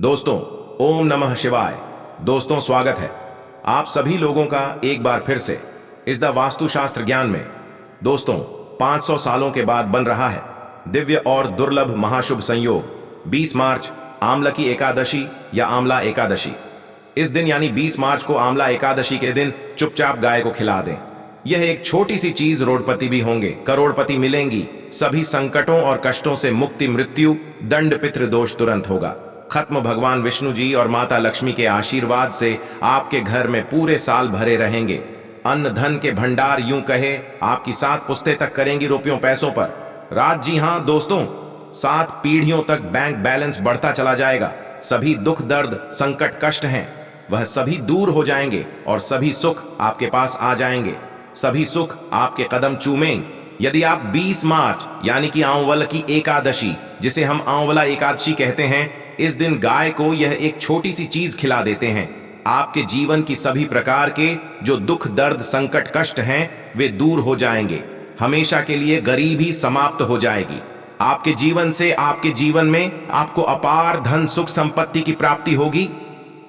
दोस्तों, ओम नमः शिवाय। दोस्तों, स्वागत है आप सभी लोगों का एक बार फिर से इस द वास्तुशास्त्र ज्ञान में। दोस्तों, 500 सालों के बाद बन रहा है दिव्य और दुर्लभ महाशुभ संयोग 20 मार्च आमलकी एकादशी या आंवला एकादशी। इस दिन यानी 20 मार्च को आंवला एकादशी के दिन चुपचाप गाय को खिला दें। यह एक छोटी सी चीज रोडपति भी होंगे, करोड़पति मिलेंगी, सभी संकटों और कष्टों से मुक्ति, मृत्यु, दंड, पितृदोष तुरंत होगा खत्म। भगवान विष्णु जी और माता लक्ष्मी के आशीर्वाद से आपके घर में पूरे साल भरे रहेंगे। अन्न धन के भंडार यूं कहे आपकी 7 पुश्तें तक करेंगी रुपयों पैसों पर राज। जी हां दोस्तों, 7 पीढ़ियों तक बैंक बैलेंस बढ़ता चला जाएगा। सभी दुख दर्द संकट कष्ट हैं वह सभी दूर हो जाएंगे और सभी सुख आपके पास आ जाएंगे। सभी सुख आपके कदम चूमेंगे यदि आप 20 मार्च यानी कि आंवला की एकादशी, जिसे हम आंवला एकादशी कहते हैं, इस दिन गाय को यह एक छोटी सी चीज खिला देते हैं। आपके जीवन की सभी प्रकार के जो दुख दर्द संकट कष्ट हैं वे दूर हो जाएंगे। हमेशा के लिए गरीबी समाप्त हो जाएगी आपके जीवन से। आपके जीवन में आपको अपार धन सुख संपत्ति की प्राप्ति होगी।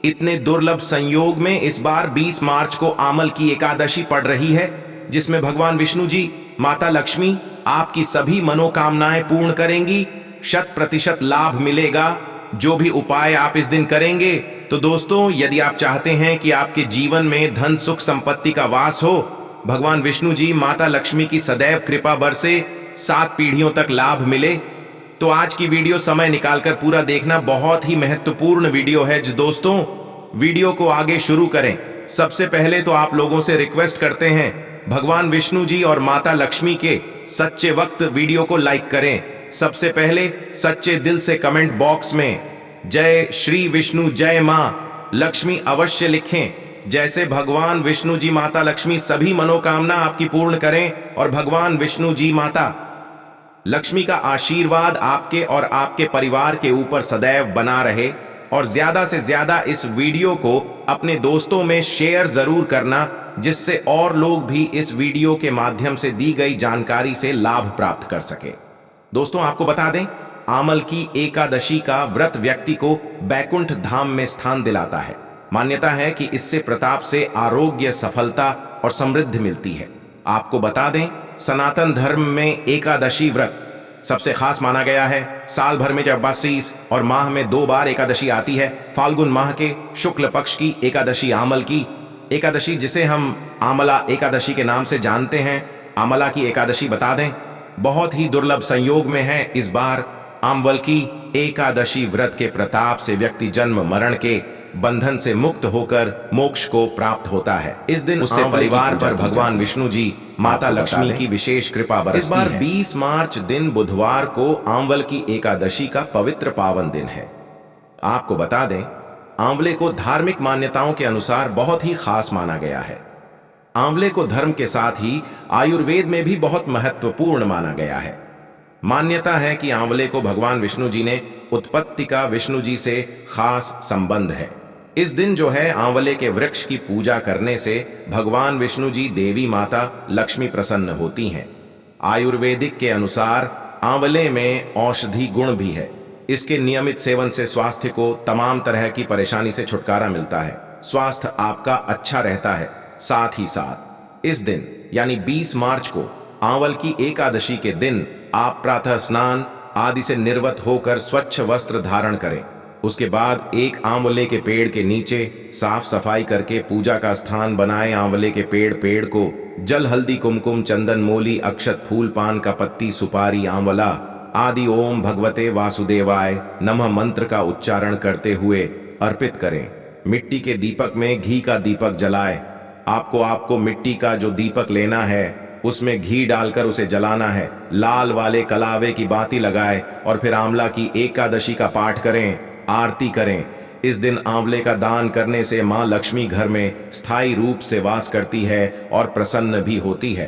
इतने दुर्लभ संयोग में इस बार 20 मार्च को आमल की एकादशी पड़ रही है, जिसमें भगवान विष्णु जी, माता लक्ष्मी आपकी सभी मनोकामनाएं पूर्ण करेंगी। 100% लाभ मिलेगा जो भी उपाय आप इस दिन करेंगे। तो दोस्तों, यदि आप चाहते हैं कि आपके जीवन में धन सुख संपत्ति का वास हो, भगवान विष्णु जी माता लक्ष्मी की सदैव कृपा बरसे, 7 पीढ़ियों तक लाभ मिले, तो आज की वीडियो समय निकालकर पूरा देखना। बहुत ही महत्वपूर्ण वीडियो है। दोस्तों, वीडियो को आगे शुरू करें सबसे पहले तो आप लोगों से रिक्वेस्ट करते हैं, भगवान विष्णु जी और माता लक्ष्मी के सच्चे वक्त वीडियो को लाइक करें। सबसे पहले सच्चे दिल से कमेंट बॉक्स में जय श्री विष्णु जय मां लक्ष्मी अवश्य लिखें। जैसे भगवान विष्णु जी माता लक्ष्मी सभी मनोकामना आपकी पूर्ण करें और भगवान विष्णु जी माता लक्ष्मी का आशीर्वाद आपके और आपके परिवार के ऊपर सदैव बना रहे। और ज्यादा से ज्यादा इस वीडियो को अपने दोस्तों में शेयर जरूर करना, जिससे और लोग भी इस वीडियो के माध्यम से दी गई जानकारी से लाभ प्राप्त कर सके। दोस्तों, आपको बता दें, आमल की एकादशी का व्रत व्यक्ति को बैकुंठ धाम में स्थान दिलाता है। मान्यता है कि इससे प्रताप से आरोग्य, सफलता और समृद्धि मिलती है। आपको बता दें, सनातन धर्म में एकादशी व्रत सबसे खास माना गया है। साल भर में जब 32 और माह में 2 बार एकादशी आती है। फाल्गुन माह के शुक्ल पक्ष की एकादशी आमल की एकादशी, जिसे हम आंवला एकादशी के नाम से जानते हैं, आंवला की एकादशी बता दें, बहुत ही दुर्लभ संयोग में है। इस बार आंवल की एकादशी व्रत के प्रताप से व्यक्ति जन्म मरण के बंधन से मुक्त होकर मोक्ष को प्राप्त होता है। इस दिन उससे परिवार पर भगवान विष्णु जी माता लक्ष्मी की विशेष कृपा बरसती है। इस बार 20 मार्च दिन बुधवार को आंवल की एकादशी का पवित्र पावन दिन है। आपको बता दें, आंवले को धार्मिक मान्यताओं के अनुसार बहुत ही खास माना गया है। आंवले को धर्म के साथ ही आयुर्वेद में भी बहुत महत्वपूर्ण माना गया है। मान्यता है कि आंवले को भगवान विष्णु जी ने उत्पत्ति का विष्णु जी से खास संबंध है। इस दिन जो है, आंवले के वृक्ष की पूजा करने से भगवान विष्णु जी, देवी माता लक्ष्मी प्रसन्न होती हैं। आयुर्वेदिक के अनुसार आंवले में औषधि गुण भी है। इसके नियमित सेवन से स्वास्थ्य को तमाम तरह की परेशानी से छुटकारा मिलता है। स्वास्थ्य आपका अच्छा रहता है। साथ ही साथ इस दिन यानी 20 मार्च को आंवल की एकादशी के दिन आप प्रातः स्नान आदि से निर्वत होकर स्वच्छ वस्त्र धारण करें। उसके बाद एक आंवले के पेड़ के नीचे साफ सफाई करके पूजा का स्थान बनाएं। आंवले के पेड़ को जल, हल्दी, कुमकुम, चंदन, मोली, अक्षत, फूल, पान का पत्ती, सुपारी, आंवला आदि ओम भगवते वासुदेवाय नमः मंत्र का उच्चारण करते हुए अर्पित करें। मिट्टी के दीपक में घी का दीपक जलाएं। आपको मिट्टी का जो दीपक लेना है उसमें घी डालकर उसे जलाना है। लाल वाले कलावे की बाती लगाएं और फिर आंवला की एकादशी का पाठ करें, आरती करें। इस दिन आंवले का दान करने से मां लक्ष्मी घर में स्थायी रूप से वास करती है और प्रसन्न भी होती है।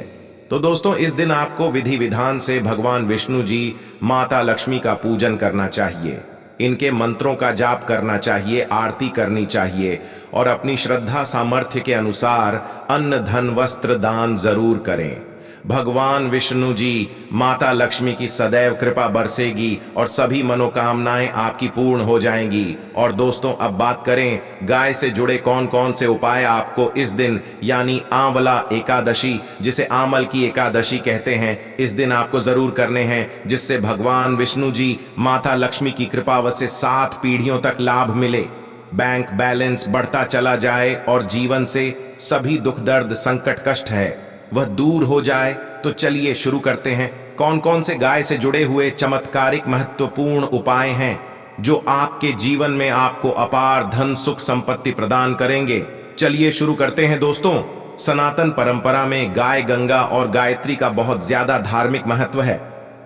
तो दोस्तों, इस दिन आपको विधि विधान से भगवान विष्णु जी, माता लक्ष्मी का पूजन करना चाहिए। इनके मंत्रों का जाप करना चाहिए, आरती करनी चाहिए और अपनी श्रद्धा सामर्थ्य के अनुसार अन्न धन वस्त्र दान जरूर करें। भगवान विष्णु जी, माता लक्ष्मी की सदैव कृपा बरसेगी और सभी मनोकामनाएं आपकी पूर्ण हो जाएंगी। और दोस्तों, अब बात करें गाय से जुड़े कौन कौन से उपाय आपको इस दिन यानी आंवला एकादशी, जिसे आमल की एकादशी कहते हैं, इस दिन आपको जरूर करने हैं, जिससे भगवान विष्णु जी, माता लक्ष्मी की कृपा से 7 पीढ़ियों तक लाभ मिले, बैंक बैलेंस बढ़ता चला जाए और जीवन से सभी दुख दर्द संकट कष्ट है वह दूर हो जाए। तो चलिए शुरू करते हैं। कौन कौन से गाय से जुड़े हुए चमत्कारिक महत्वपूर्ण उपाय हैं जो आपके जीवन में आपको अपार धन सुख संपत्ति प्रदान करेंगे। चलिए शुरू करते हैं दोस्तों। सनातन परंपरा में गाय गंगा और गायत्री का बहुत ज्यादा धार्मिक महत्व है।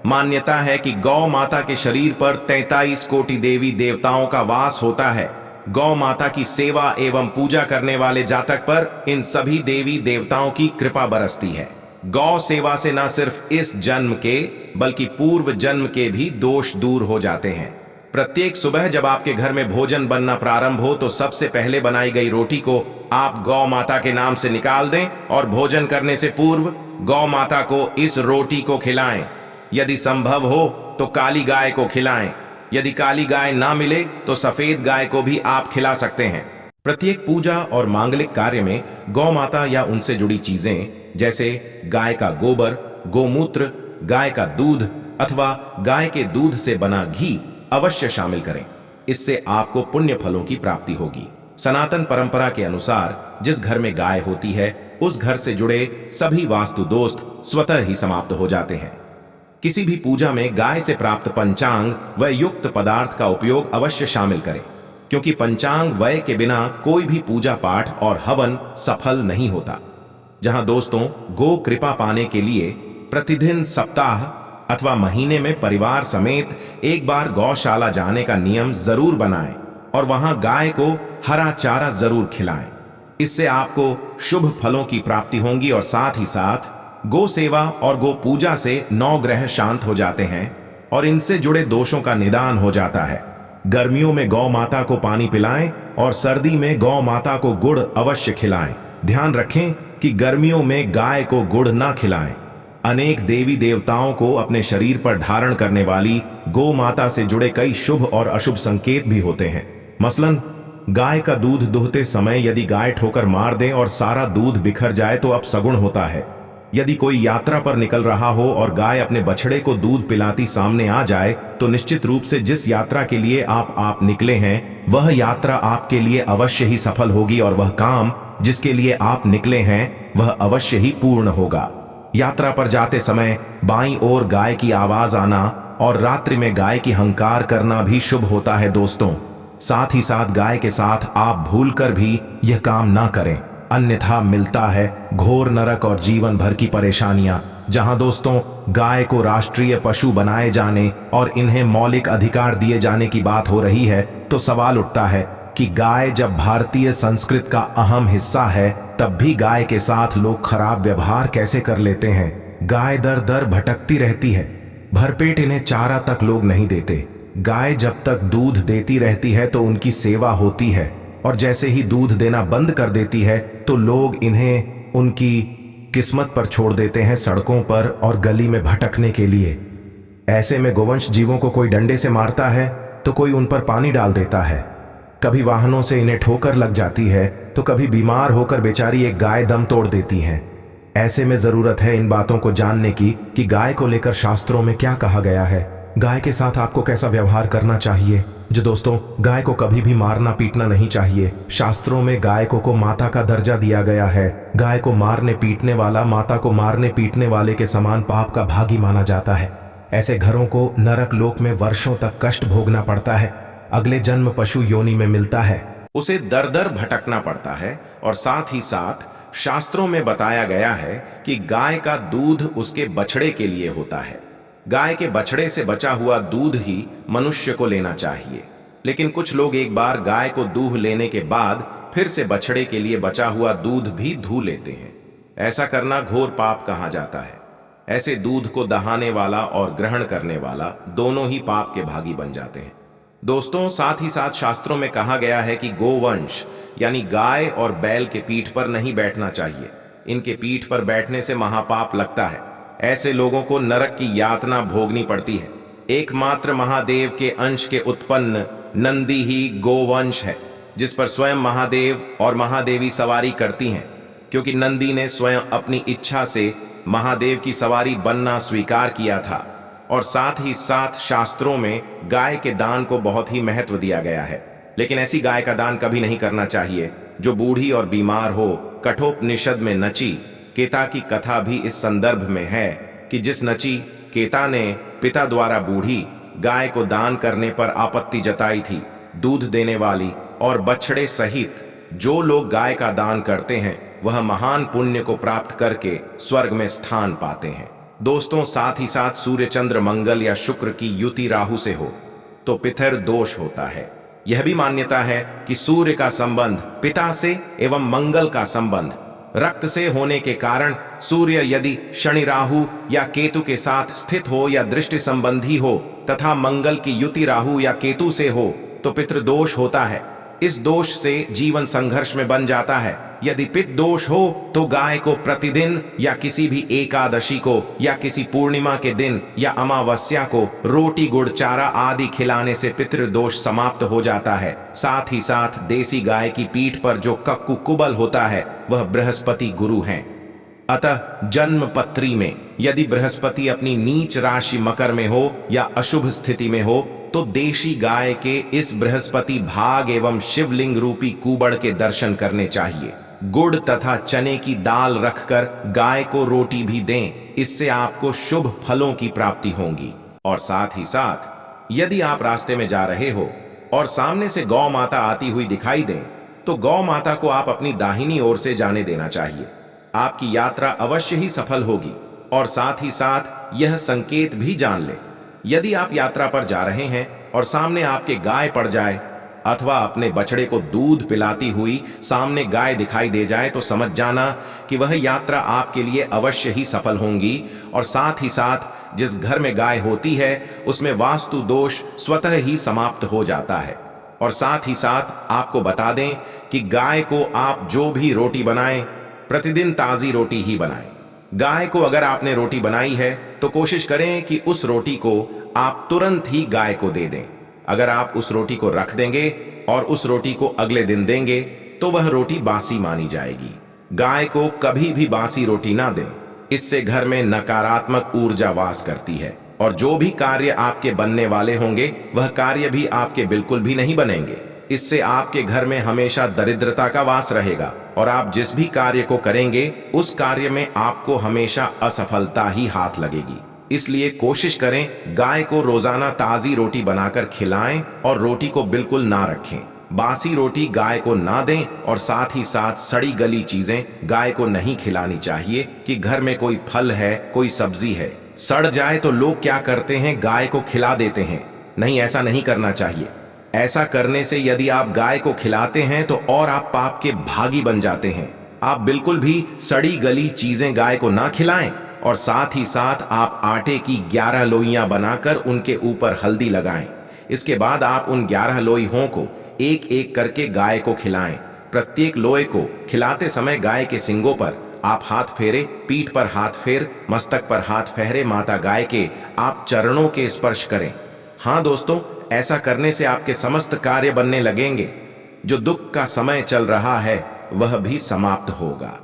मान्यता है कि गौ माता के शरीर पर 43 कोटि देवी देवताओं का वास होता है। गौ माता की सेवा एवं पूजा करने वाले जातक पर इन सभी देवी देवताओं की कृपा बरसती है। गौ सेवा से न सिर्फ इस जन्म के बल्कि पूर्व जन्म के भी दोष दूर हो जाते हैं। प्रत्येक सुबह जब आपके घर में भोजन बनना प्रारंभ हो तो सबसे पहले बनाई गई रोटी को आप गौ माता के नाम से निकाल दें और भोजन करने से पूर्व गौ माता को इस रोटी को खिलाएं। यदि संभव हो तो काली गाय को खिलाएं। यदि काली गाय ना मिले तो सफेद गाय को भी आप खिला सकते हैं। प्रत्येक पूजा और मांगलिक कार्य में गौ माता या उनसे जुड़ी चीजें जैसे गाय का गोबर, गोमूत्र, गाय का दूध अथवा गाय के दूध से बना घी अवश्य शामिल करें। इससे आपको पुण्य फलों की प्राप्ति होगी। सनातन परंपरा के अनुसार जिस घर में गाय होती है उस घर से जुड़े सभी वास्तु दोष स्वतः ही समाप्त हो जाते हैं। किसी भी पूजा में गाय से प्राप्त पंचांग व युक्त पदार्थ का उपयोग अवश्य शामिल करें, क्योंकि पंचांग वय के बिना कोई भी पूजा पाठ और हवन सफल नहीं होता। जहां दोस्तों, गो कृपा पाने के लिए प्रतिदिन, सप्ताह अथवा महीने में परिवार समेत एक बार गौशाला जाने का नियम जरूर बनाएं और वहां गाय को हरा चारा जरूर खिलाएं। इससे आपको शुभ फलों की प्राप्ति होगी और साथ ही साथ गो सेवा और गो पूजा से 9 ग्रह शांत हो जाते हैं और इनसे जुड़े दोषों का निदान हो जाता है। गर्मियों में गौ माता को पानी पिलाएं और सर्दी में गौ माता को गुड़ अवश्य खिलाएं। ध्यान रखें कि गर्मियों में गाय को गुड़ ना खिलाएं। अनेक देवी देवताओं को अपने शरीर पर धारण करने वाली गौ माता से जुड़े कई शुभ और अशुभ संकेत भी होते हैं। मसलन, गाय का दूध दुहते समय यदि गाय ठोकर मार दे और सारा दूध बिखर जाए तो अपशगुन होता है। यदि कोई यात्रा पर निकल रहा हो और गाय अपने बछड़े को दूध पिलाती सामने आ जाए तो निश्चित रूप से जिस यात्रा के लिए आप निकले हैं वह यात्रा आपके लिए अवश्य ही सफल होगी और वह काम जिसके लिए आप निकले हैं वह अवश्य ही पूर्ण होगा। यात्रा पर जाते समय बाईं ओर गाय की आवाज आना और रात्रि में गाय की हंकार करना भी शुभ होता है दोस्तों। साथ ही साथ गाय के साथ आप भूलकर भी यह काम ना करें, अन्यथा मिलता है घोर नरक और जीवन भर की परेशानियां। जहां दोस्तों, गाय को राष्ट्रीय पशु बनाए जाने और इन्हें मौलिक अधिकार दिए जाने की बात हो रही है तो सवाल उठता है कि गाय जब भारतीय संस्कृति का अहम हिस्सा है तब भी गाय के साथ लोग खराब व्यवहार कैसे कर लेते हैं। गाय दर दर भटकती रहती है, भरपेट इन्हें चारा तक लोग नहीं देते। गाय जब तक दूध देती रहती है तो उनकी सेवा होती है और जैसे ही दूध देना बंद कर देती है तो लोग इन्हें उनकी किस्मत पर छोड़ देते हैं, सड़कों पर और गली में भटकने के लिए। ऐसे में गोवंश जीवों को कोई डंडे से मारता है तो कोई उन पर पानी डाल देता है। कभी वाहनों से इन्हें ठोकर लग जाती है तो कभी बीमार होकर बेचारी एक गाय दम तोड़ देती है। ऐसे में जरूरत है इन बातों को जानने की कि गाय को लेकर शास्त्रों में क्या कहा गया है, गाय के साथ आपको कैसा व्यवहार करना चाहिए। जो दोस्तों, गाय को कभी भी मारना पीटना नहीं चाहिए। शास्त्रों में गाय को माता का दर्जा दिया गया है। गाय को मारने पीटने वाला माता को मारने पीटने वाले के समान पाप का भागी माना जाता है। ऐसे घरों को नरक लोक में वर्षों तक कष्ट भोगना पड़ता है। अगले जन्म पशु योनि में मिलता है, उसे दर दर भटकना पड़ता है। और साथ ही साथ शास्त्रों में बताया गया है कि गाय का दूध उसके बछड़े के लिए होता है। गाय के बछड़े से बचा हुआ दूध ही मनुष्य को लेना चाहिए, लेकिन कुछ लोग एक बार गाय को दूह लेने के बाद फिर से बछड़े के लिए बचा हुआ दूध भी धू लेते हैं। ऐसा करना घोर पाप कहा जाता है। ऐसे दूध को दहाने वाला और ग्रहण करने वाला दोनों ही पाप के भागी बन जाते हैं। दोस्तों, साथ ही साथ शास्त्रों में कहा गया है कि गोवंश यानी गाय और बैल के पीठ पर नहीं बैठना चाहिए। इनके पीठ पर बैठने से महापाप लगता है। ऐसे लोगों को नरक की यातना भोगनी पड़ती है। एकमात्र महादेव के अंश के उत्पन्न नंदी ही गोवंश है, जिस पर स्वयं महादेव और महादेवी सवारी करती हैं, क्योंकि नंदी ने स्वयं अपनी इच्छा से महादेव की सवारी बनना स्वीकार किया था। और साथ ही साथ शास्त्रों में गाय के दान को बहुत ही महत्व दिया गया है। लेकिन ऐसी गाय का दान कभी नहीं करना चाहिए जो बूढ़ी और बीमार हो। कठोपनिषद में नची केता की कथा भी इस संदर्भ में है कि जिस नची केता ने पिता द्वारा बूढ़ी गाय को दान करने पर आपत्ति जताई थी, दूध देने वाली और बछड़े सहित जो लोग गाय का दान करते हैं वह महान पुण्य को प्राप्त करके स्वर्ग में स्थान पाते हैं। दोस्तों, साथ ही साथ सूर्य चंद्र मंगल या शुक्र की युति राहु से हो तो पितर दोष होता है। यह भी मान्यता है कि सूर्य का संबंध पिता से एवं मंगल का संबंध रक्त से होने के कारण सूर्य यदि शनि राहु या केतु के साथ स्थित हो या दृष्टि संबंधी हो तथा मंगल की युति राहु या केतु से हो तो पितृदोष होता है। इस दोष से जीवन संघर्ष में बन जाता है। यदि पितृ दोष हो तो गाय को प्रतिदिन या किसी भी एकादशी को या किसी पूर्णिमा के दिन या अमावस्या को रोटी गुड़ चारा आदि खिलाने से पितृदोष समाप्त हो जाता है। साथ ही साथ देसी गाय की पीठ पर जो कक्कु कुबल होता है वह बृहस्पति गुरु हैं। अतः जन्म पत्री में यदि बृहस्पति अपनी नीच राशि मकर में हो या अशुभ स्थिति में हो तो देशी गाय के इस बृहस्पति भाग एवं शिवलिंग रूपी कुबड़ के दर्शन करने चाहिए। गुड़ तथा चने की दाल रखकर गाय को रोटी भी दें, इससे आपको शुभ फलों की प्राप्ति होगी। और साथ ही साथ यदि आप रास्ते में जा रहे हो और सामने से गौ माता आती हुई दिखाई दें तो गौ माता को आप अपनी दाहिनी ओर से जाने देना चाहिए। आपकी यात्रा अवश्य ही सफल होगी। और साथ ही साथ यह संकेत भी जान ले, यदि आप यात्रा पर जा रहे हैं और सामने आपके गाय पड़ जाए अथवा अपने बछड़े को दूध पिलाती हुई सामने गाय दिखाई दे जाए तो समझ जाना कि वह यात्रा आपके लिए अवश्य ही सफल होगी। और साथ ही साथ जिस घर में गाय होती है उसमें वास्तु दोष स्वतः ही समाप्त हो जाता है। और साथ ही साथ आपको बता दें कि गाय को आप जो भी रोटी बनाएं प्रतिदिन ताजी रोटी ही बनाएं। गाय को अगर आपने रोटी बनाई है तो कोशिश करें कि उस रोटी को आप तुरंत ही गाय को दे दें। अगर आप उस रोटी को रख देंगे और उस रोटी को अगले दिन देंगे तो वह रोटी बासी मानी जाएगी। गाय को कभी भी बासी रोटी ना दें, इससे घर में नकारात्मक ऊर्जा वास करती है और जो भी कार्य आपके बनने वाले होंगे वह कार्य भी आपके बिल्कुल भी नहीं बनेंगे। इससे आपके घर में हमेशा दरिद्रता का वास रहेगा और आप जिस भी कार्य को करेंगे उस कार्य में आपको हमेशा असफलता ही हाथ लगेगी। इसलिए कोशिश करें गाय को रोजाना ताजी रोटी बनाकर खिलाएं और रोटी को बिल्कुल ना रखें। बासी रोटी गाय को ना दें और साथ ही साथ सड़ी गली चीजें गाय को नहीं खिलानी चाहिए कि घर में कोई फल है, कोई सब्जी है, सड़ जाए तो लोग क्या करते हैं, गाय को खिला देते हैं। नहीं, ऐसा नहीं करना चाहिए। ऐसा करने से यदि आप गाय को खिलाते हैं तो और आप पाप के भागी बन जाते हैं। आप बिल्कुल भी सड़ी गली चीजें गाय को ना खिलाएं और साथ ही साथ आप आटे की 11 लोइयां बनाकर उनके ऊपर हल्दी लगाएं। इसके बाद आप उन 11 लोइयों को एक एक करके गाय को खिलाएं। प्रत्येक लोई को खिलाते समय गाय के सींगों पर आप हाथ फेरे, पीठ पर हाथ फेर, मस्तक पर हाथ फेरे, माता गाय के आप चरणों के स्पर्श करें। हाँ दोस्तों, ऐसा करने से आपके समस्त कार्य बनने लगेंगे। जो दुख का समय चल रहा है वह भी समाप्त होगा।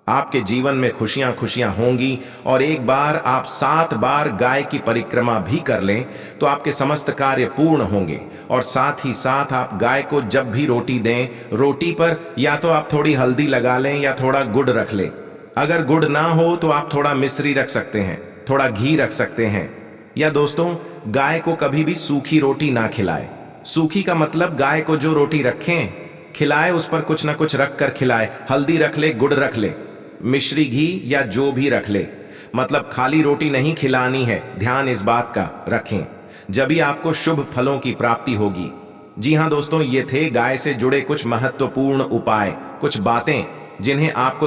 आपके जीवन में खुशियां खुशियां होंगी। और एक बार आप 7 बार गाय की परिक्रमा भी कर लें तो आपके समस्त कार्य पूर्ण होंगे। और साथ ही साथ आप गाय को जब भी रोटी दें, रोटी पर या तो आप थोड़ी हल्दी लगा लें या थोड़ा गुड़ रख लें। अगर गुड़ ना हो तो आप थोड़ा मिश्री रख सकते हैं, थोड़ा घी रख सकते हैं। या दोस्तों, गाय को कभी भी सूखी रोटी ना खिलाए। सूखी का मतलब गाय को जो रोटी रखें खिलाए उस पर कुछ ना कुछ रख कर खिलाए। हल्दी रख ले, गुड़ रख ले, मिश्री घी या जो भी रख ले, मतलब खाली रोटी नहीं खिलानी है। ध्यान इस बात का रखें, जब भी आपको शुभ फलों की प्राप्ति होगी। जी हाँ दोस्तों, ये थे गाय से जुड़े कुछ महत्वपूर्ण उपाय, कुछ बातें जिन्हें आपको